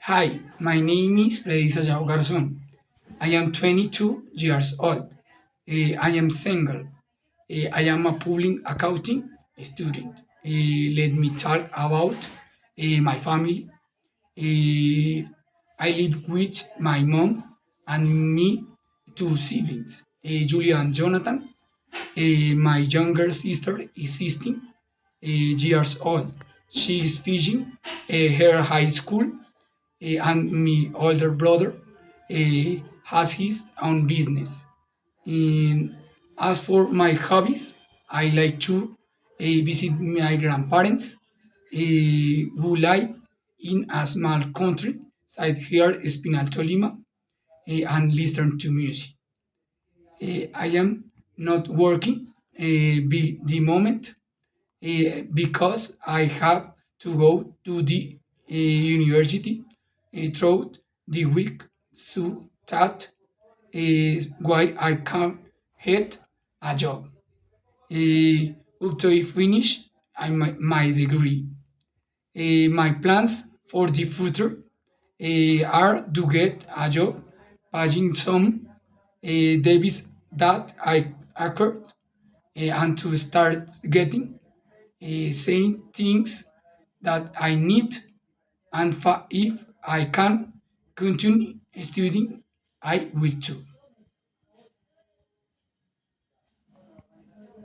Hi, my name is Freddy Sayao Garzon. I am 22 years old. I am single. I am a public accounting student. Let me talk about my family. Uh, I live with my mom and me two siblings, Julia and Jonathan. My younger sister is 16 years old. She is finishing her high school, and my older brother has his own business. And as for my hobbies, I like to visit my grandparents who live in a small country side here, Espinal Tolima, and listen to music. I am not working the moment because I have to go to the university throughout the week, so that is why I can't get a job. After I finish my degree, my plans for the future are to get a job paying some debts that I occurred, and to start getting saying things that I need, and if I can continue studying, I will too.